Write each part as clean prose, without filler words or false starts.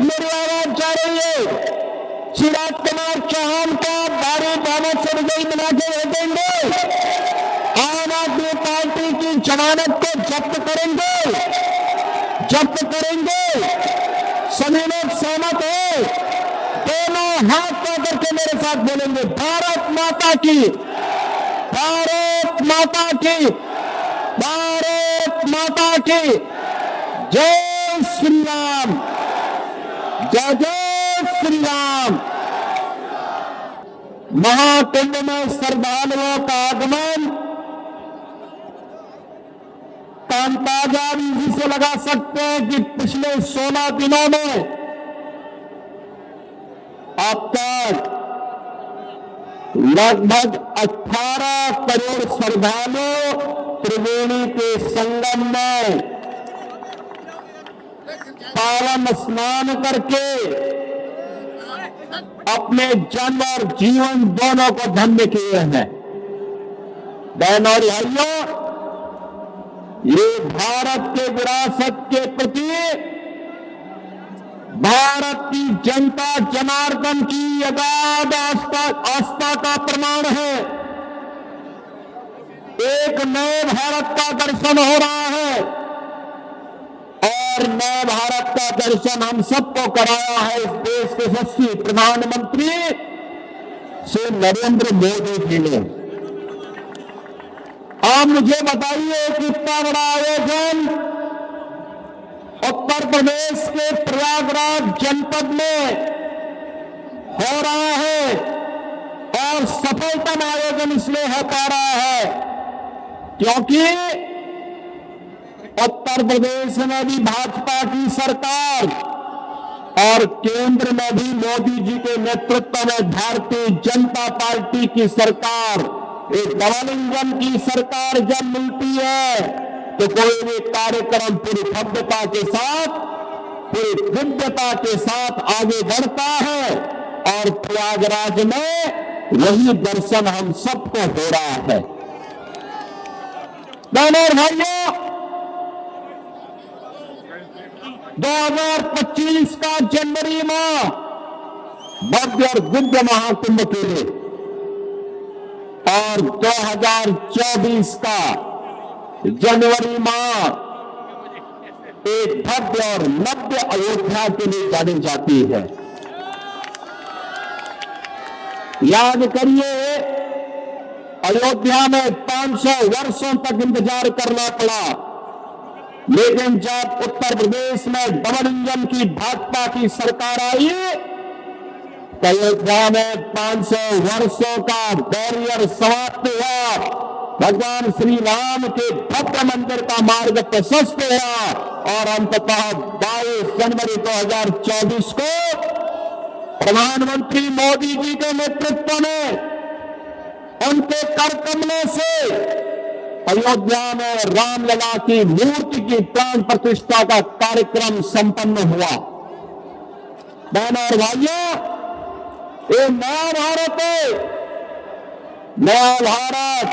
मेरी आवाज जा रही है। शिवराज कुमार चौहान को भारी बहुमत से विजयी बना के भेजेंगे। आम आदमी पार्टी की जमानत को जब्त करेंगे, जब्त करेंगे। सभी लोग सहमत हो, दोनों हाथ पकड़ के मेरे साथ बोलेंगे, भारत माता की, भारत माता की, भारत माता की जय श्री राम, जय जय श्री राम। महाकुंभ में श्रद्धालुओं का आगमन ताजा इसी से लगा सकते हैं कि पिछले 16 दिनों में अब तक लगभग 18 करोड़ श्रद्धालु त्रिवेणी के संगम में पावन स्नान करके अपने जन्म और जीवन दोनों को धन्य किए हैं। बहनों और भाइयों, ये भारत के विरासत के प्रति भारत की जनता जनार्दन की अगाध आस्था का प्रमाण है। एक नए भारत का दर्शन हो रहा है और नए भारत का दर्शन हम सबको कराया है इस देश के यशस्वी प्रधानमंत्री श्री नरेंद्र मोदी जी ने। आप मुझे बताइए कि इतना बड़ा आयोजन उत्तर प्रदेश के प्रयागराज जनपद में हो रहा है और सफलतम आयोजन इसलिए हो पा रहा है क्योंकि उत्तर प्रदेश में भी भाजपा की सरकार और केंद्र में भी मोदी जी के नेतृत्व में भारतीय जनता पार्टी की सरकार, एक डबल इंजन की सरकार जब मिलती है तो कोई भी कार्यक्रम पूरी भव्यता के साथ, पूरी दिव्यता के साथ आगे बढ़ता है और प्रयागराज में वही दर्शन हम सबको हो रहा है। बहनों और भाइयों, 2025 का जनवरी माह भव्य और दिव्य महाकुंभ के लिए और 2024 का जनवरी माह एक भव्य और नव्य अयोध्या के लिए जानी जाती है। याद करिए, अयोध्या में 500 वर्षों तक इंतजार करना पड़ा, लेकिन जब उत्तर प्रदेश में डबल इंजन की भाजपा की सरकार आई, अयोध्या में 500 वर्षों का बैरियर समाप्त हुआ, भगवान श्री राम के भव्य मंदिर का मार्ग प्रशस्त हुआ और अंततः 22 जनवरी 2024 को प्रधानमंत्री मोदी जी के नेतृत्व में उनके कर कमलों से अयोध्या में रामलला की मूर्ति की प्राण प्रतिष्ठा का कार्यक्रम संपन्न हुआ। बहनों और भाइयों, ये नया भारत है, नया भारत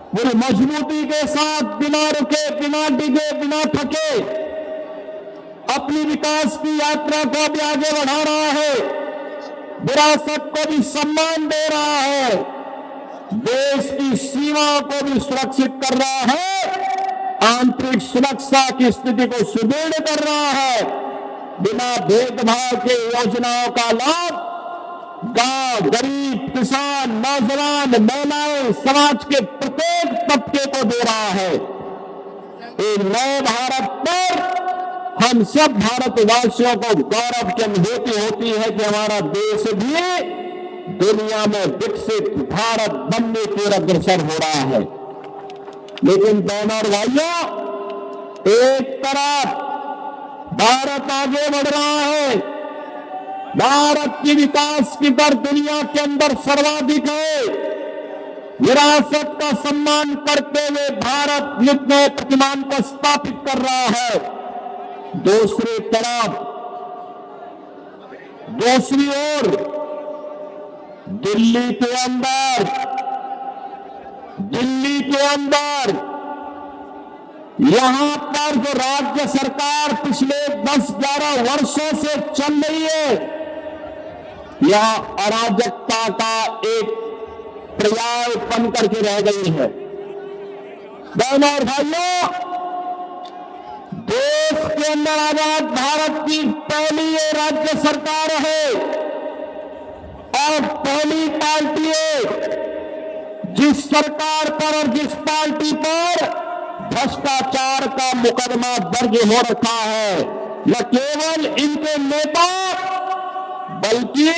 पूरी मजबूती के साथ, बिना रुके, बिना डिगे, बिना थके अपनी विकास की यात्रा को भी आगे बढ़ा रहा है, विरासत को भी सम्मान दे रहा है, देश की सीमाओं को भी सुरक्षित कर रहा है, आंतरिक सुरक्षा की स्थिति को सुदृढ़ कर रहा है, बिना भेदभाव के योजनाओं का लाभ गांव, गरीब, किसान, नौजवान, महिलाएं, समाज के प्रत्येक तबके को दे रहा है। एक नए भारत पर हम सब भारतवासियों को गौरव की अनुभूति होती है कि हमारा देश भी दुनिया में विकसित भारत बनने की ओर अग्रसर हो रहा है। लेकिन बहनों और भाइयों, एक तरफ भारत आगे बढ़ रहा है, भारत की विकास की दर दुनिया के अंदर सर्वाधिक है, विरासत का सम्मान करते हुए भारत युद्ध में प्रतिमान को स्थापित कर रहा है। दूसरी तरफ, दूसरी ओर दिल्ली के अंदर यहां पर जो राज्य सरकार पिछले 10-11 वर्षों से चल रही है, यह अराजकता का एक पर्याय बन करके रह गई है। बहनों और भाइयों, देश के अंदर आजाद भारत की पहली ये राज्य सरकार है और पहली पार्टी है जिस सरकार पर और जिस पार्टी पर भ्रष्टाचार का मुकदमा दर्ज हो रखा है। न केवल इनके नेता बल्कि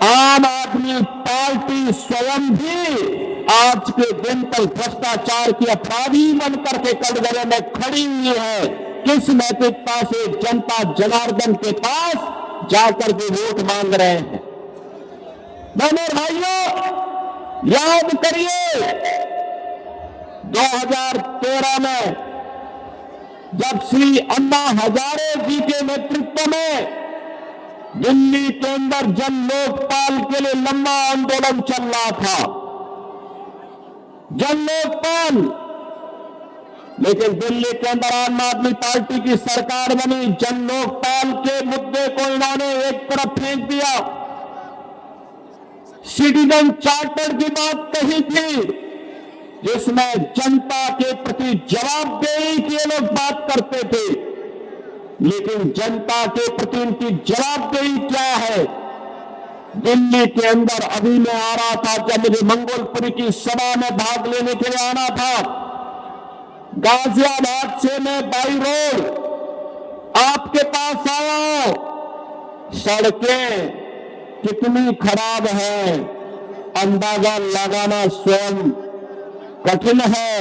आम आदमी पार्टी स्वयं भी आज के दिन तक भ्रष्टाचार की अपराधी बनकर के कटघरे में खड़ी हुई है। किस नैतिकता से जनता जनार्दन के पास जाकर के वोट मांग रहे हैं। बहनों भाइयों, याद करिए 2013 में जब श्री अन्ना हजारे जी के नेतृत्व में दिल्ली के अंदर जन लोकपाल के लिए लंबा आंदोलन चल रहा था, जन लोकपाल, लेकिन दिल्ली के अंदर आम आदमी पार्टी की सरकार बनी। जन लोकपाल के मुद्दे को इन्होंने एक तरफ फेंक दिया। सिटीजन चार्टर की बात कही थी जिसमें जनता के प्रति जवाबदेही की लोग बात करते थे, लेकिन जनता के प्रति इनकी जवाबदेही क्या है। दिल्ली के अंदर अभी मैं आ रहा था, जब मुझे मंगोलपुरी की सभा में भाग लेने के लिए आना था, गाजियाबाद से मैं बाई रोड आपके पास आया। सड़कें कितनी खराब है अंदाजा लगाना स्वयं कठिन है।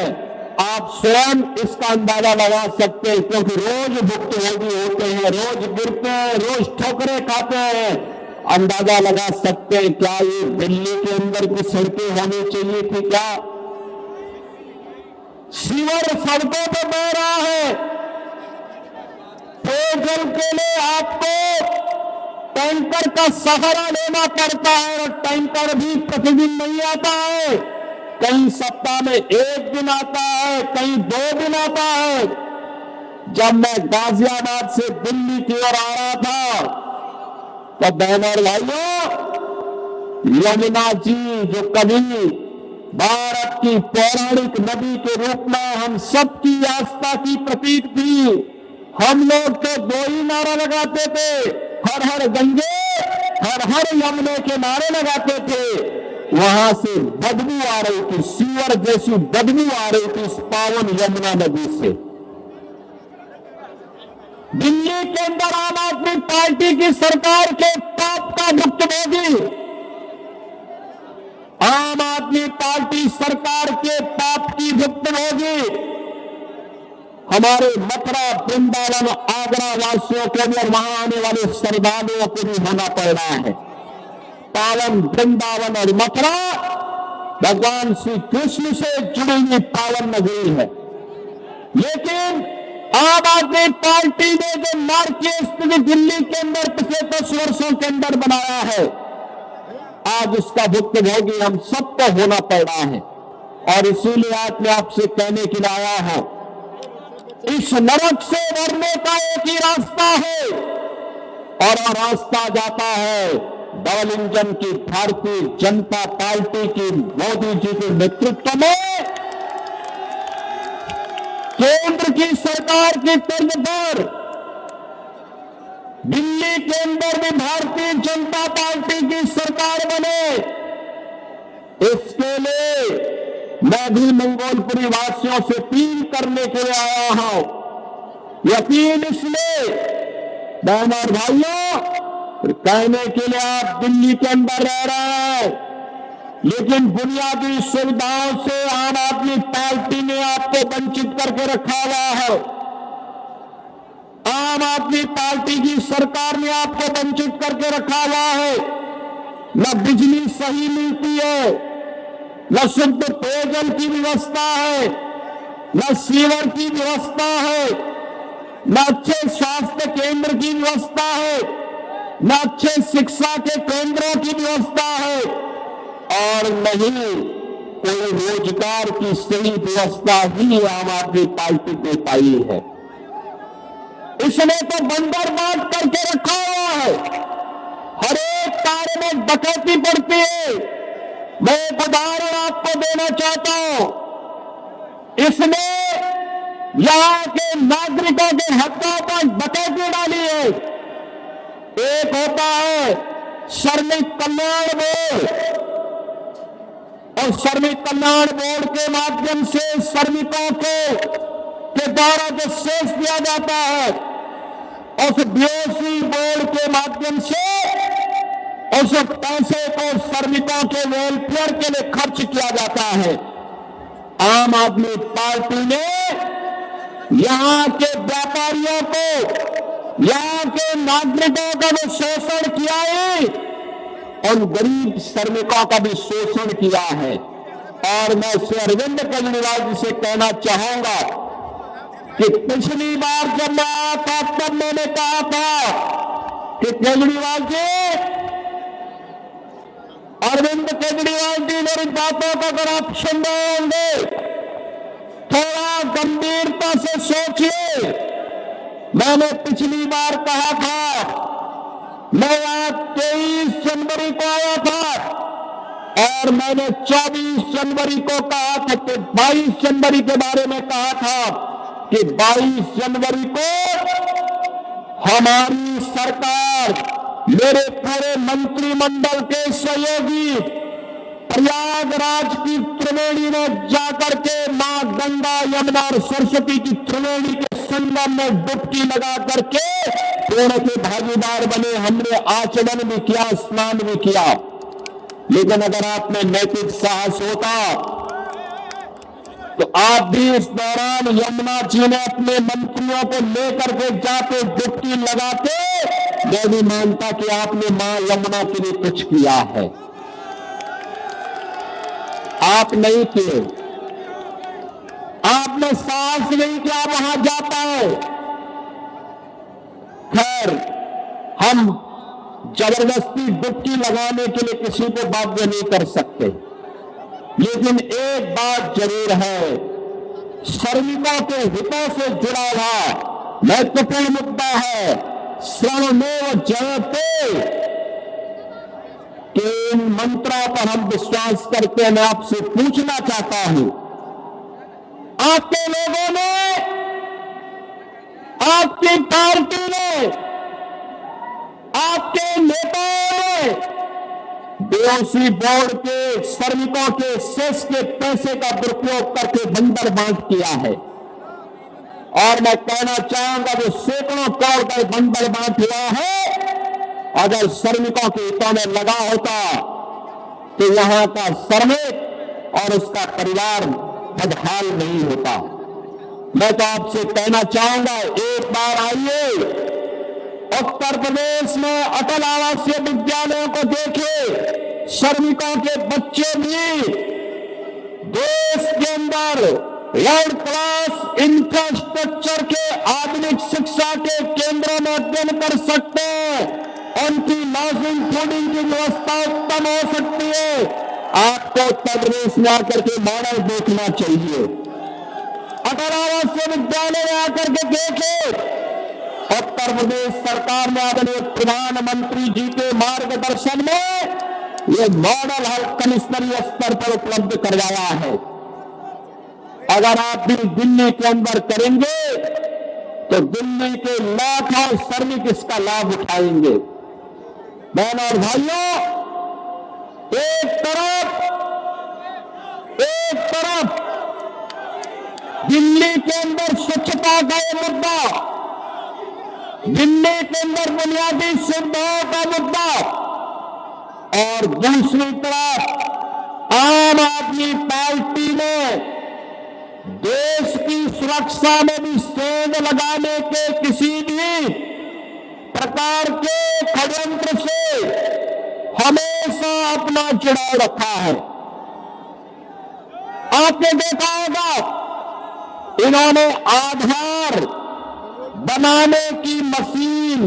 आप स्वयं इसका अंदाजा लगा सकते हैं, क्योंकि रोज भुक्तभोगी होते हैं, रोज गिरते हैं, रोज ठोकरें खाते हैं। अंदाजा लगा सकते हैं क्या ये दिल्ली के अंदर की सड़कें होनी चाहिए थी क्या? सीवर सड़कों पर बह रहा है। पेयजल के लिए आपको टैंकर का सहारा लेना पड़ता है और टैंकर भी प्रतिदिन नहीं आता है। कई सप्ताह में 1 दिन आता है, कई 2 दिन आता है। जब मैं गाजियाबाद से दिल्ली की ओर आ रहा था तो बहनों और भाइयों, यमुना जी जो कभी भारत की पौराणिक नदी के रूप में हम सबकी आस्था की प्रतीक थी, हम लोग तो 2 ही नारा लगाते थे, हर हर गंगे हर हर यमुने के नारे लगाते थे। वहां से बदबू आ रही थी, सीवर जैसी बदबू आ रही थी इस पावन यमुना नदी से। दिल्ली के अंदर आम आदमी पार्टी की सरकार के पाप का भुक्तभोगी, आम आदमी पार्टी सरकार के पाप की भुक्तभोगी हमारे मथुरा, वृंदावन, आगरा वासियों को भी और वहां आने वाले श्रद्धालुओं को भी होना पड़ रहा है। पावन वृंदावन और मथुरा भगवान श्री कृष्ण से जुड़ी हुई पावन नगरी है, लेकिन आम आदमी पार्टी ने जो नारकीय स्थिति दिल्ली के अंदर पिछले 10 वर्षों के अंदर बनाया है, आज उसका भुक्तभोगी हम सबको होना पड़ रहा है। और इसीलिए आज मैं आपसे कहने के लिए आया हूं, इस नरक से मरने का एक ही रास्ता है और वह रास्ता जाता है डबल इंजन की भारतीय जनता पार्टी की मोदी जी के नेतृत्व में केंद्र की सरकार की तर्ज पर दिल्ली के अंदर भी भारतीय जनता पार्टी की सरकार बने। इसके लिए मैं भी मंगोलपुरी वासियों से अपील करने के लिए आया हूं। यकीन इसलिए बहनों और भाइयों, कहने के लिए आप दिल्ली के अंदर रह रहे हैं, लेकिन बुनियादी सुविधाओं से आम आदमी पार्टी ने आपको वंचित करके रखा हुआ है। आम आदमी पार्टी की सरकार ने आपको वंचित करके रखा हुआ है। न बिजली सही मिलती है, न शुद्ध पेयजल की व्यवस्था है, न सीवर की व्यवस्था है, न अच्छे स्वास्थ्य केंद्र की व्यवस्था है, न अच्छे शिक्षा के केंद्रों की व्यवस्था है, और नहीं कोई रोजगार की सही व्यवस्था ही आम आदमी पार्टी ने पाई है। इसने तो बंदर बांट करके रखा हुआ है, हर एक कार्य में डकैती पड़ती है। मैं एक उदाहरण आपको देना चाहता हूं, इसने यहां के नागरिकों के हकों पर डकैती डाली है। एक होता है श्रमिक कल्याण बोर्ड, और श्रमिक कल्याण बोर्ड के माध्यम से श्रमिकों के द्वारा जो सेस दिया जाता है, उस बीओसी बोर्ड के माध्यम से उस पैसे को श्रमिकों के वेलफेयर के लिए खर्च किया जाता है। आम आदमी पार्टी ने यहां के व्यापारियों को, यहां के नागरिकों का जो शोषण किया है, उन गरीब श्रमिकों का भी शोषण किया है। और मैं श्री अरविंद केजरीवाल जी से कहना चाहूंगा कि पिछली बार जब मैं आया था तब मैंने कहा था कि केजरीवाल जी, अरविंद केजरीवाल जी, मेरी बातों को अगर आप सुन रहे होंगे थोड़ा गंभीरता से सोचिए। मैंने पिछली बार कहा था, मैं यहां 23 जनवरी को आया था और मैंने 24 जनवरी को कहा था कि 22 जनवरी के बारे में कहा था कि 22 जनवरी को हमारी सरकार, मेरे पूरे मंत्रिमंडल के सहयोगी प्रयागराज की त्रिवेणी में जाकर के मां गंगा, यमुना और सरस्वती की त्रिवेणी के संगम में डुबकी लगा करके पूर्ण के भागीदार बने। हमने आचमन भी किया, स्नान भी किया। लेकिन अगर आप में नैतिक साहस होता तो आप भी इस दौरान यमुना जी ने अपने मंत्रियों को लेकर के जाके डुबकी लगाते, मैं भी मानता कि आपने मां यमुना के लिए कुछ किया है। आप नहीं किए, आपने साहस नहीं किया वहां जाता है। खैर, हम जबरदस्ती डुबकी लगाने के लिए किसी को बाध्य नहीं कर सकते, लेकिन एक बात जरूर है, श्रमिकों के हितों से जुड़ा हुआ महत्वपूर्ण मुद्दा है श्रममेव जयते के इन मंत्रों पर हम विश्वास करते हैं। मैं आपसे पूछना चाहता हूं, आपके लोगों ने, आपकी पार्टी ने, आपके नेताओं ने बीओसी बोर्ड के श्रमिकों के सेस के पैसे का दुरुपयोग करके बंदर बांट किया है। और मैं कहना चाहूंगा जो सैकड़ों करोड़ का बंदर बांट हुआ है, अगर श्रमिकों के हितों में लगा होता तो यहां का श्रमिक और उसका परिवार बदहाल नहीं होता। मैं तो आपसे कहना चाहूंगा, एक बार आइए उत्तर प्रदेश में अटल आवासीय विद्यालयों को देखिए। श्रमिकों के बच्चे भी देश के अंदर वर्ल्ड क्लास इंफ्रास्ट्रक्चर के आधुनिक शिक्षा के केंद्रों में अध्ययन कर सकते हैं। उनकी लॉजिंग फूडिंग की व्यवस्था उत्तम हो सकती है। आपको उत्तर प्रदेश में आकर के मॉडल देखना चाहिए। अटल आवासीय विद्यालय में आकर के देखे, उत्तर प्रदेश सरकार ने आदरणीय प्रधानमंत्री जी के मार्गदर्शन में ये मॉडल हेल्थ स्तरीय स्तर पर उपलब्ध करवाया है। अगर आप भी दिल्ली के अंदर करेंगे तो दिल्ली के लाखों श्रमिक इसका लाभ उठाएंगे। बहनों और भाइयों, एक तरफ दिल्ली के अंदर स्वच्छता का ये मुद्दा, दिल्ली के अंदर बुनियादी सुविधाओं का मुद्दा, और दूसरी तरफ आम आदमी पार्टी ने देश की सुरक्षा में भी सेंध लगाने के किसी भी प्रकार के षड्यंत्र से हमेशा अपना जुड़ाव रखा है। आपने देखा होगा, इन्होंने आधार बनाने की मशीन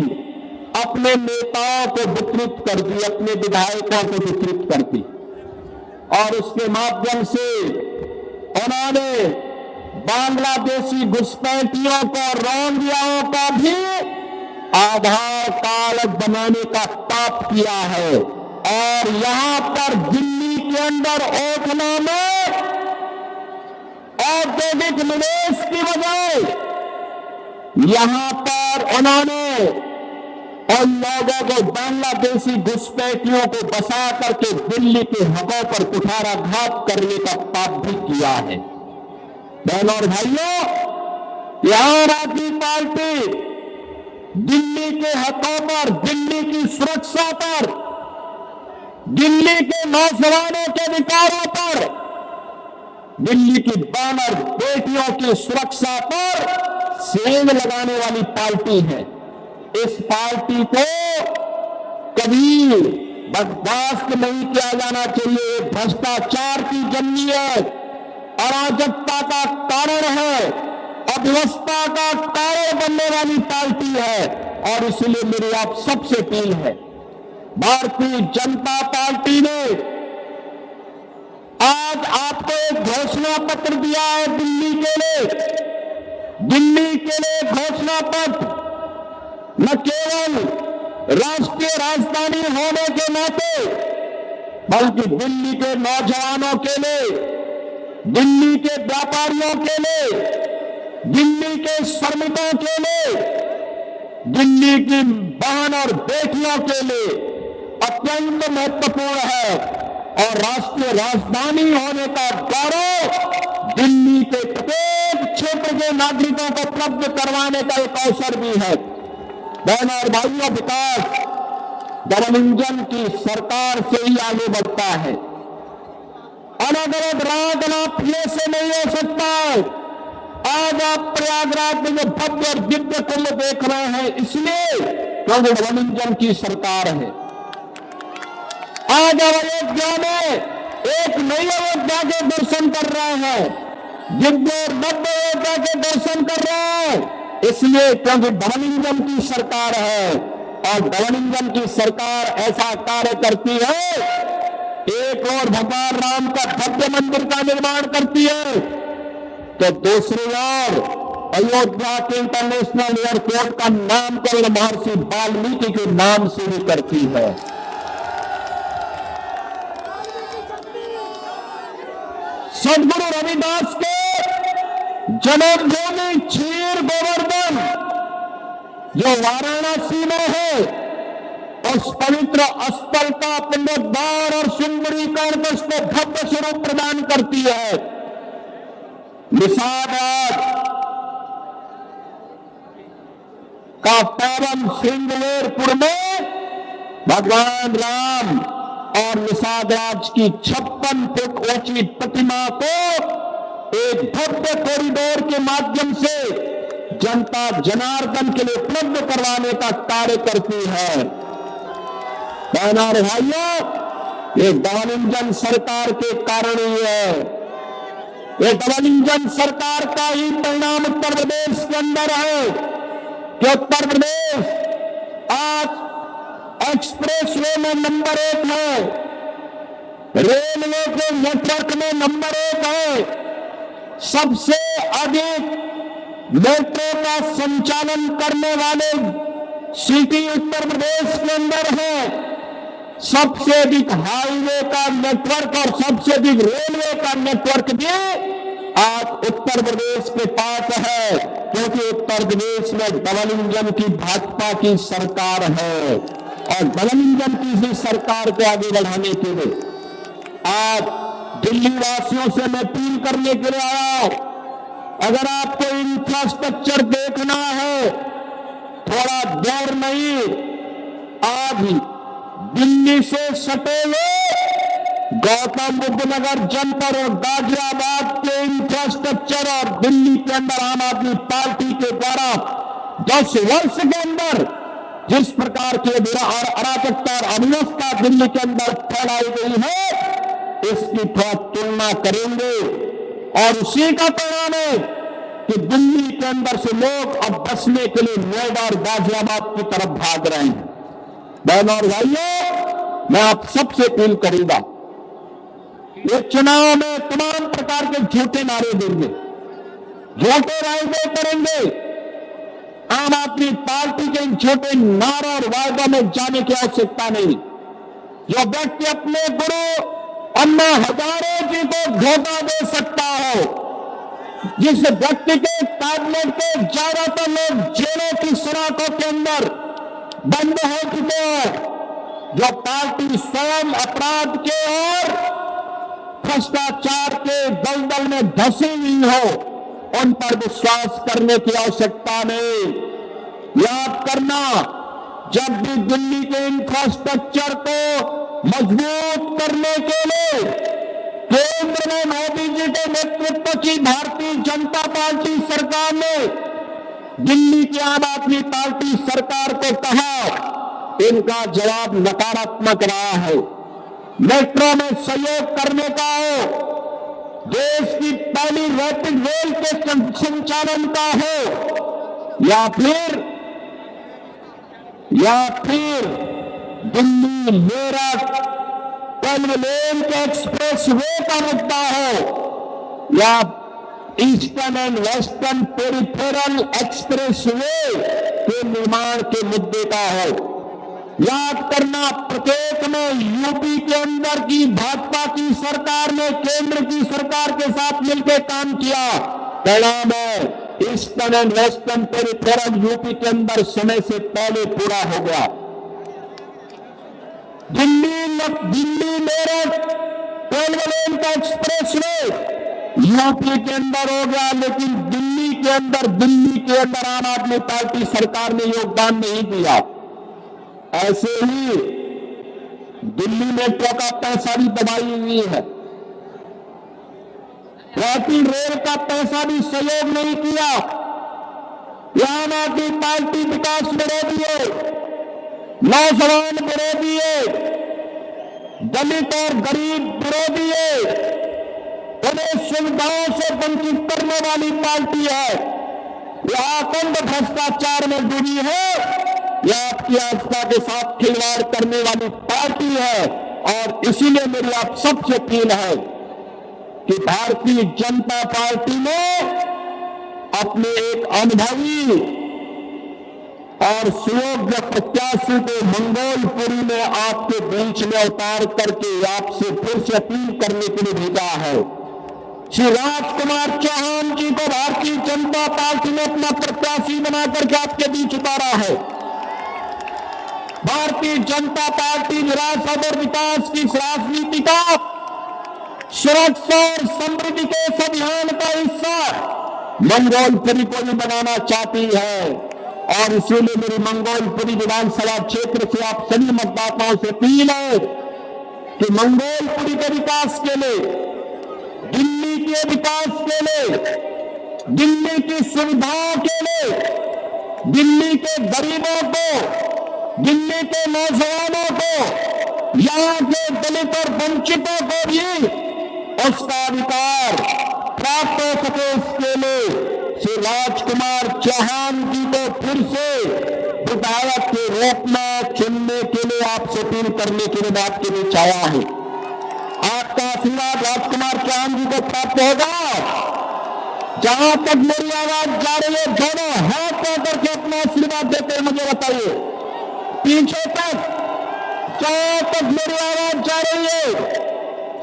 अपने नेताओं को वितरित कर दी, अपने विधायकों को वितरित कर दी। और उसके माध्यम से उन्होंने बांग्लादेशी घुसपैठियों को, रोहिंग्याओं का भी आधार कार्ड बनाने का पाप किया है। और यहां पर दिल्ली के अंदर ओखला में औद्योगिक निवेश की बजाय यहां पर उन्होंने उन लोगों को, बांग्लादेशी घुसपैठियों को बसा करके दिल्ली के हकों पर कुठाराघात करने का पाप भी किया है। बहनों और भाइयों, आम आदमी पार्टी दिल्ली के हकों पर, दिल्ली की सुरक्षा पर, दिल्ली के नौजवानों के अधिकारों पर, दिल्ली की बानर बेटियों की सुरक्षा पर सेंध लगाने वाली पार्टी है। इस पार्टी को कभी बर्दाश्त नहीं किया जाना चाहिए। भ्रष्टाचार की जमीयत, अराजकता का कारण है, अव्यवस्था का कारण बनने वाली पार्टी है। और इसलिए मेरी आप सबसे अपील है, भारतीय जनता पार्टी ने आज आपको एक घोषणा पत्र दिया है दिल्ली के लिए घोषणा पत्र, न केवल राष्ट्रीय राजधानी होने के नाते बल्कि दिल्ली के नौजवानों के लिए, दिल्ली के व्यापारियों के लिए, दिल्ली के श्रमिकों के लिए, दिल्ली की बहन और बेटियों के लिए अत्यंत महत्वपूर्ण है। और राष्ट्रीय राजधानी होने का गौरव दिल्ली के प्रत्येक क्षेत्र के नागरिकों को उपलब्ध करवाने का एक अवसर भी है। बहनों और भाइयों, विकास धर्मंजन की सरकार से ही आगे बढ़ता है। अलग अलग राजनीति से नहीं हो सकता है। आज आप प्रयागराज में जो भव्य और दिव्य कुंभ देख रहे हैं, इसलिए क्योंकि धर्मंजन की सरकार है। आज अयोध्या में एक नई अयोध्या के दर्शन कर रहे हैं, दिव्य और भव्य अयोध्या के दर्शन कर रहे हैं, इसलिए क्योंकि धर्मलिंगम की सरकार है। और धर्मलिंगम की सरकार ऐसा कार्य करती है, एक और भगवान राम का भव्य मंदिर का निर्माण करती है, तो दूसरी ओर अयोध्या के इंटरनेशनल एयरपोर्ट का नामकरण महर्षि वाल्मीकि के नाम से भी करती है। सदगुरु रविदास के जन्मभूमि क्षीर गोवर्धन जो वाराणसी में है, उस पवित्र स्थल का पुण्योद्धार और सुंदरीकरण को उसको भव्य स्वरूप प्रदान करती है। निषाद का पावन सिंगलेरपुर में भगवान राम और निषादराज की 56 फुट ऊंची प्रतिमा को एक भव्य कॉरिडोर के माध्यम से जनता जनार्दन के लिए उपलब्ध करवाने का कार्य करती है। बहनों और भाइयों, ये धर्मलिंगम सरकार के कारण ही है। ये धर्मलिंगम सरकार का ही परिणाम उत्तर प्रदेश के अंदर है कि उत्तर प्रदेश आज एक्सप्रेस वे में नंबर 1 है, रेलवे के नेटवर्क में नंबर 1 है, सबसे अधिक मेट्रो का संचालन करने वाले सिटी उत्तर प्रदेश के अंदर है, सबसे अधिक हाईवे का नेटवर्क और सबसे अधिक रेलवे का नेटवर्क भी आज उत्तर प्रदेश के पास है, क्योंकि उत्तर प्रदेश में धर्मलिंगम की भाजपा की सरकार है। और धर्मलिंगम की ही सरकार को आगे बढ़ाने के लिए आज दिल्ली वासियों से मैं अपील करने के लिए आया। अगर आपको इंफ्रास्ट्रक्चर देखना है, थोड़ा दूर नहीं, आज दिल्ली से सटे हुए गौतम बुद्ध नगर जनपद और गाजियाबाद के इंफ्रास्ट्रक्चर और दिल्ली के अंदर आम आदमी पार्टी के द्वारा 10 वर्ष के अंदर जिस प्रकार की अराजकता और अव्यवस्था दिल्ली के अंदर फैलाई गई है, इसकी थोड़ा तुलना करेंगे और उसी का परिणाम है कि दिल्ली के अंदर से लोग अब बसने के लिए नोएडा और गाजियाबाद की तरफ भाग रहे हैं। बहनों और भाइयों, मैं आप सबसे अपील करूंगा ये चुनाव में तमाम प्रकार के झूठे नारे देंगे, झूठे वायदे करेंगे। आम आदमी पार्टी के इन झूठे नारों और वायदों में जाने की आवश्यकता नहीं। जो व्यक्ति अपने गुरु अन्ना हजारे जी को धोखा दे सकता हो, जिस व्यक्ति के कैबिनेट के ज्यादातर लोग जेलों की सलाखों के अंदर बंद हो चुके हैं, जो पार्टी स्वयं अपराध के और भ्रष्टाचार के दलदल में धंसी हुई हो, उन पर विश्वास करने की आवश्यकता नहीं। याद करना, जब भी दिल्ली के इंफ्रास्ट्रक्चर को मजबूत करने के लिए केंद्र में मोदी जी के नेतृत्व की भारतीय जनता पार्टी सरकार ने दिल्ली की आम आदमी पार्टी सरकार को कहा, इनका जवाब नकारात्मक रहा है। मेट्रो में सहयोग करने का हो, देश की पहली रैपिड रेल के संचालन का हो, या फिर दिल्ली मेरठ कल लेन के एक्सप्रेस वे का मुद्दा हो, या eastern and western peripheral express way के निर्माण के मुद्दे का हो। याद करना, प्रत्येक में यूपी के अंदर की भाजपा की सरकार ने केंद्र की सरकार के साथ मिलकर काम किया, परिणाम है eastern and western peripheral UP के अंदर समय से पहले पूरा हो गया। दिल्ली मेरठ रेलवे लाइन का एक्सप्रेस वे यूपी के अंदर हो गया, लेकिन दिल्ली के अंदर आम आदमी पार्टी सरकार ने योगदान नहीं दिया। ऐसे ही दिल्ली मेट्रो का पैसा भी दबाई हुई है, रैपिड रेल का पैसा भी सहयोग नहीं किया। आम आदमी पार्टी विकास विरोधी है, नौजवान विरोधी है, दलित और गरीब विरोधी है, उन्हें सुविधाओं से वंचित करने वाली पार्टी है, यह अखंड भ्रष्टाचार में डूबी है, यह आपकी आस्था के साथ खिलवाड़ करने वाली पार्टी है। और इसीलिए मेरी आप सबसे अपील है कि भारतीय जनता पार्टी ने अपने एक अनुभवी और सुयोग्य प्रत्याशी को मंगोलपुरी में आपके बीच में उतार करके आपसे फिर से अपील करने के लिए भेजा है। श्री राजकुमार चौहान जी को भारतीय जनता पार्टी ने अपना प्रत्याशी बना करके आपके बीच उतारा है। भारतीय जनता पार्टी विरासत और विकास की राजनीति का, सुरक्षा और समृद्धि के इस अभियान का हिस्सा मंगोलपुरी को भी बनाना चाहती है। और इसीलिए मेरी मंगोलपुरी विधानसभा क्षेत्र से आप सभी मतदाताओं से अपील है कि मंगोलपुरी के विकास के लिए, दिल्ली के विकास के लिए, दिल्ली की सुविधाओं के लिए, दिल्ली के गरीबों को, दिल्ली के नौजवानों को, यहाँ के दलित और वंचितों को भी उसका अधिकार प्राप्त हो सके, इसके लिए श्री राजकुमार चौहान जी को फिर से विधायक के रूप में चुनने के लिए आपसे अपील करने के लिए मैं आपके बीच आया हूं। आपका आशीर्वाद राजकुमार चौहान जी को प्राप्त होगा। जहां तक मेरी आवाज जा रही है, दोनों हाथ पकड़ के अपना आशीर्वाद देते हैं, मुझे बताइए पीछे तक, जहां तक मेरी आवाज जा रही है,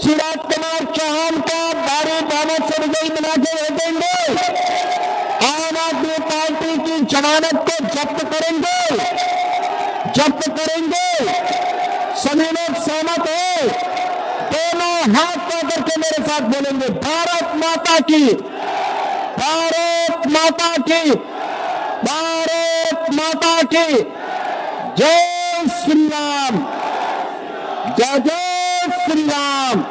श्री राजकुमार चौहान का भारी बहुमत से विजयी बना के भेजेंगे। आम आदमी पार्टी की जमानत को जब्त करेंगे, जब्त करेंगे। सभी लोग सहमत हो, दोनों हाथ पकड़ के मेरे साथ बोलेंगे, भारत माता की, भारत माता की, भारत माता की जय श्री राम, जय जय श्री राम।